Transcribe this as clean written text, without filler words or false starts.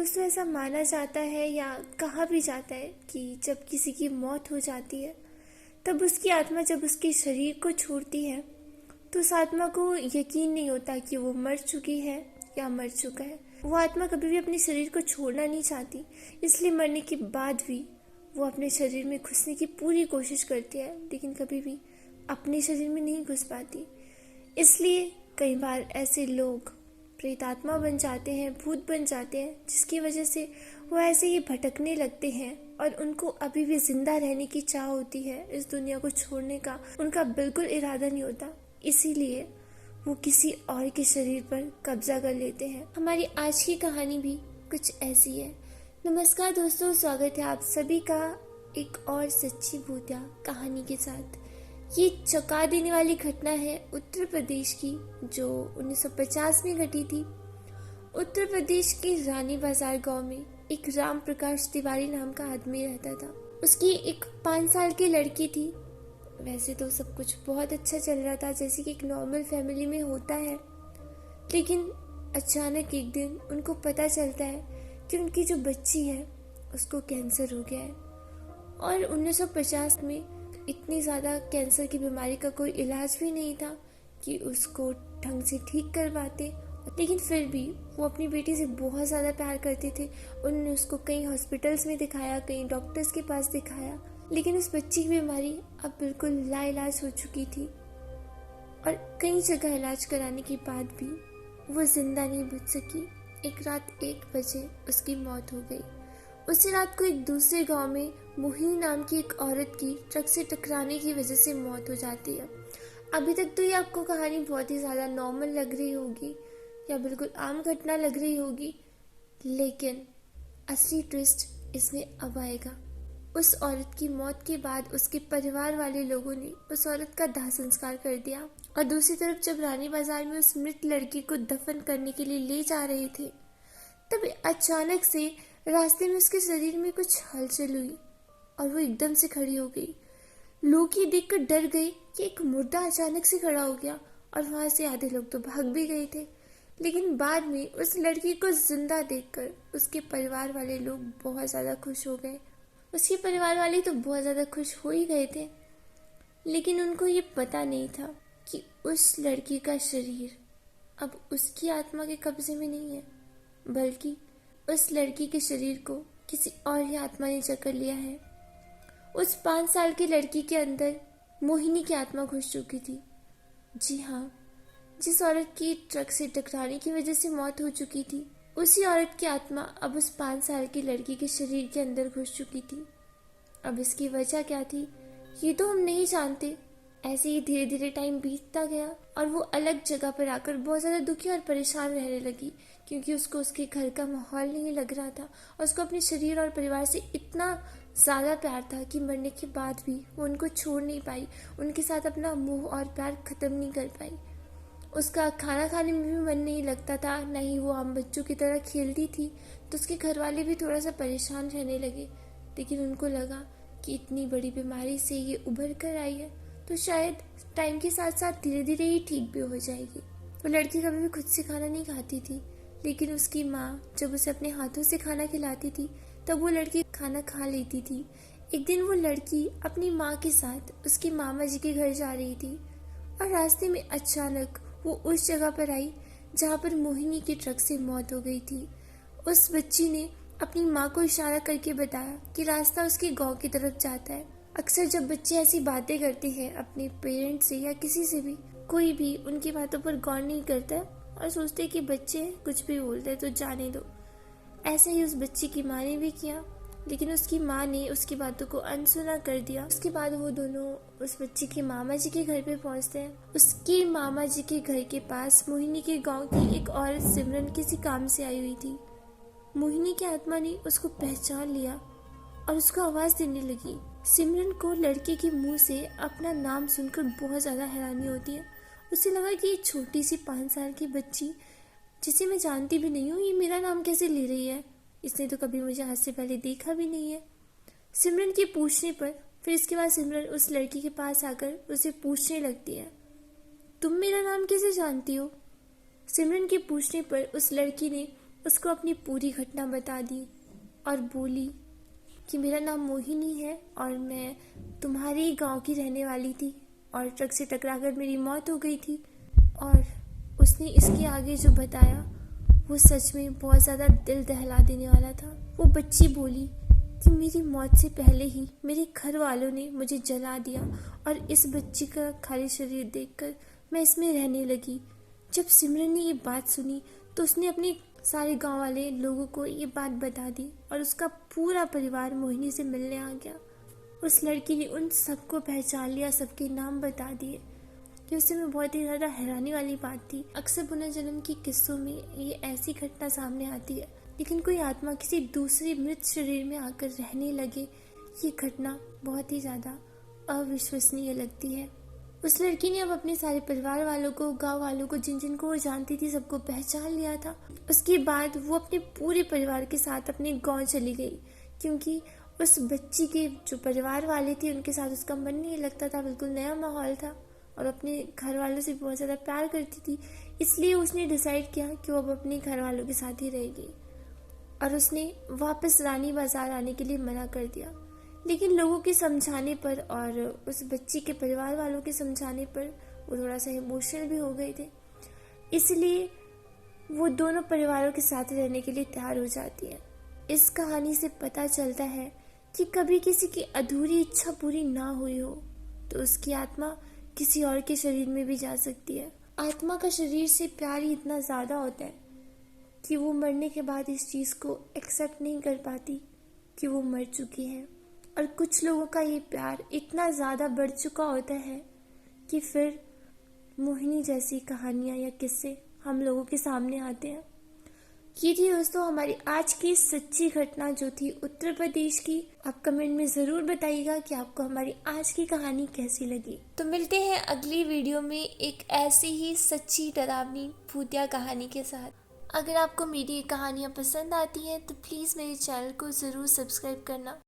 दोस्तों ऐसा माना जाता है या कहा भी जाता है कि जब किसी की मौत हो जाती है तब उसकी आत्मा जब उसके शरीर को छोड़ती है तो उस आत्मा को यकीन नहीं होता कि वो मर चुकी है या मर चुका है। वो आत्मा कभी भी अपने शरीर को छोड़ना नहीं चाहती, इसलिए मरने के बाद भी वो अपने शरीर में घुसने की पूरी कोशिश करती है, लेकिन कभी भी अपने शरीर में नहीं घुस पाती। इसलिए कई बार ऐसे लोग प्रेतात्मा बन जाते हैं, भूत बन जाते हैं, जिसकी वजह से वो ऐसे ही भटकने लगते हैं और उनको अभी भी जिंदा रहने की चाह होती है। इस दुनिया को छोड़ने का उनका बिल्कुल इरादा नहीं होता, इसीलिए वो किसी और के शरीर पर कब्जा कर लेते हैं। हमारी आज की कहानी भी कुछ ऐसी है। नमस्कार दोस्तों, स्वागत है आप सभी का एक और सच्ची भूतिया कहानी के साथ। ये चौंका देने वाली घटना है उत्तर प्रदेश की, जो 1950 में घटी थी। उत्तर प्रदेश के रानी बाजार गांव में एक राम प्रकाश तिवारी नाम का आदमी रहता था। उसकी एक 5 साल की लड़की थी। वैसे तो सब कुछ बहुत अच्छा चल रहा था, जैसे कि एक नॉर्मल फैमिली में होता है, लेकिन अचानक एक दिन उनको पता चलता है कि उनकी जो बच्ची है उसको कैंसर हो गया है। और 1950 में इतनी ज़्यादा कैंसर की बीमारी का कोई इलाज भी नहीं था कि उसको ढंग से ठीक कर पाते, लेकिन फिर भी वो अपनी बेटी से बहुत ज़्यादा प्यार करते थे। उन्होंने उसको कई हॉस्पिटल्स में दिखाया, कई डॉक्टर्स के पास दिखाया, लेकिन उस बच्ची की बीमारी अब बिल्कुल लाइलाज हो चुकी थी। और कई जगह इलाज कराने के बाद भी वो जिंदा नहीं बच सकी। एक रात 1 बजे उसकी मौत हो गई। उसी रात को एक दूसरे गांव में मोहिनी नाम की एक औरत की ट्रक से टकराने की वजह से मौत हो जाती है। अभी तक तो ये आपको कहानी बहुत ही ज़्यादा नॉर्मल लग रही होगी या बिल्कुल आम घटना लग रही होगी, लेकिन असली ट्विस्ट इसमें अब आएगा। उस औरत की मौत के बाद उसके परिवार वाले लोगों ने उस औरत का दाह संस्कार कर दिया, और दूसरी तरफ जब रानी बाजार में उस मृत लड़की को दफन करने के लिए ले जा रहे थे, तब अचानक से रास्ते में उसके शरीर में कुछ हलचल हुई और वो एकदम से खड़ी हो गई। लोग ये देखकर डर गए कि एक मुर्दा अचानक से खड़ा हो गया, और वहां से आधे लोग तो भाग भी गए थे। लेकिन बाद में उस लड़की को जिंदा देखकर उसके परिवार वाले लोग बहुत ज़्यादा खुश हो गए। उसके परिवार वाले तो बहुत ज़्यादा खुश हो ही गए थे, लेकिन उनको ये पता नहीं था कि उस लड़की का शरीर अब उसकी आत्मा के कब्जे में नहीं है, बल्कि उस लड़की के शरीर को किसी और ही आत्मा ने जकड़ लिया है। उस 5 साल की लड़की के अंदर मोहिनी की आत्मा घुस चुकी थी। जी हाँ, जिस औरत की ट्रक से टकराने की वजह से मौत हो चुकी थी, उसी औरत की आत्मा अब उस 5 साल की लड़की के शरीर के अंदर घुस चुकी थी। अब इसकी वजह क्या थी ये तो हम नहीं जानते। ऐसे ही धीरे धीरे टाइम बीतता गया और वो अलग जगह पर आकर बहुत ज़्यादा दुखी और परेशान रहने लगी, क्योंकि उसको उसके घर का माहौल नहीं लग रहा था और उसको अपने शरीर और परिवार से इतना ज़्यादा प्यार था कि मरने के बाद भी वो उनको छोड़ नहीं पाई, उनके साथ अपना मोह और प्यार ख़त्म नहीं कर पाई। उसका खाना खाने में भी मन नहीं लगता था, न ही वो आम बच्चों की तरह खेलती थी। तो उसके घर वाले भी थोड़ा सा परेशान रहने लगे, लेकिन उनको लगा कि इतनी बड़ी बीमारी से ये उभर कर आई है तो शायद टाइम के साथ साथ धीरे धीरे ही ठीक भी हो जाएगी। वो लड़की कभी भी खुद से खाना नहीं खाती थी, लेकिन उसकी माँ जब उसे अपने हाथों से खाना खिलाती थी तब वो लड़की खाना खा लेती थी। एक दिन वो लड़की अपनी माँ के साथ उसके मामा जी के घर जा रही थी, और रास्ते में अचानक वो उस जगह पर आई जहाँ पर मोहिनी की ट्रक से मौत हो गई थी। उस बच्ची ने अपनी माँ को इशारा करके बताया कि रास्ता उसके गांव की तरफ जाता है। अक्सर जब बच्चे ऐसी बातें करते हैं अपने पेरेंट्स से या किसी से भी, कोई भी उनकी बातों पर गौर नहीं करता और सोचते कि बच्चे कुछ भी बोलते हैं तो जाने दो। ऐसे ही उस बच्ची की माँ ने भी किया, लेकिन उसकी माँ ने उसकी बातों को अनसुना कर दिया। उसके बाद वो दोनों उस बच्ची के मामा जी के घर पे पहुंचते हैं। उसके मामा जी के घर के पास मोहिनी के गांव की एक औरत सिमरन किसी काम से आई हुई थी। मोहिनी की आत्मा ने उसको पहचान लिया और उसको आवाज़ देने लगी। सिमरन को लड़के के मुंह से अपना नाम सुनकर बहुत ज़्यादा हैरानी होती है। उसे लगा कि ये छोटी सी 5 साल की बच्ची, जिसे मैं जानती भी नहीं हूँ, ये मेरा नाम कैसे ले रही है। इसने तो कभी मुझे आज से पहले देखा भी नहीं है। सिमरन के पूछने पर फिर इसके बाद सिमरन उस लड़की के पास आकर उसे पूछने लगती है, तुम मेरा नाम कैसे जानती हो। सिमरन के पूछने पर उस लड़की ने उसको अपनी पूरी घटना बता दी और बोली कि मेरा नाम मोहिनी है और मैं तुम्हारे ही गांव की रहने वाली थी और ट्रक से टकराकर मेरी मौत हो गई थी। और उसने इसके आगे जो बताया वो सच में बहुत ज़्यादा दिल दहला देने वाला था। वो बच्ची बोली कि मेरी मौत से पहले ही मेरे घर वालों ने मुझे जला दिया और इस बच्ची का खाली शरीर देखकर मैं इसमें रहने लगी। जब सिमरन ने ये बात सुनी तो उसने अपने सारे गांव वाले लोगों को ये बात बता दी और उसका पूरा परिवार मोहिनी से मिलने आ गया। उस लड़की ने उन सबको पहचान लिया, सबके नाम बता दिए। कि उस समय बहुत ही ज़्यादा हैरानी वाली बात थी। अक्सर पुनर्जन्म की किस्सों में ये ऐसी घटना सामने आती है, लेकिन कोई आत्मा किसी दूसरे मृत शरीर में आकर रहने लगे, ये घटना बहुत ही ज़्यादा अविश्वसनीय लगती है। उस लड़की ने अब अपने सारे परिवार वालों को, गांव वालों को, जिन जिनको वो जानती थी, सबको पहचान लिया था। उसके बाद वो अपने पूरे परिवार के साथ अपने गांव चली गई, क्योंकि उस बच्ची के जो परिवार वाले थे उनके साथ उसका मन नहीं लगता था। बिल्कुल नया माहौल था और अपने घर वालों से बहुत ज़्यादा प्यार करती थी, इसलिए उसने डिसाइड किया कि वो अब अपने घर वालों के साथ ही रहेगी और उसने वापस रानी बाजार आने के लिए मना कर दिया। लेकिन लोगों के समझाने पर और उस बच्ची के परिवार वालों के समझाने पर वो थोड़ा सा इमोशनल भी हो गए थे, इसलिए वो दोनों परिवारों के साथ रहने के लिए तैयार हो जाती है। इस कहानी से पता चलता है कि कभी किसी की अधूरी इच्छा पूरी ना हुई हो तो उसकी आत्मा किसी और के शरीर में भी जा सकती है। आत्मा का शरीर से प्यार ही इतना ज़्यादा होता है कि वो मरने के बाद इस चीज़ को एक्सेप्ट नहीं कर पाती कि वो मर चुकी है। और कुछ लोगों का ये प्यार इतना ज़्यादा बढ़ चुका होता है कि फिर मोहिनी जैसी कहानियाँ या किस्से हम लोगों के सामने आते हैं। ये थी दोस्तों हमारी आज की सच्ची घटना जो थी उत्तर प्रदेश की। आप कमेंट में ज़रूर बताइएगा कि आपको हमारी आज की कहानी कैसी लगी। तो मिलते हैं अगली वीडियो में एक ऐसी ही सच्ची डरावनी भूतिया कहानी के साथ। अगर आपको मेरी कहानियाँ पसंद आती हैं तो प्लीज़ मेरे चैनल को ज़रूर सब्सक्राइब करना।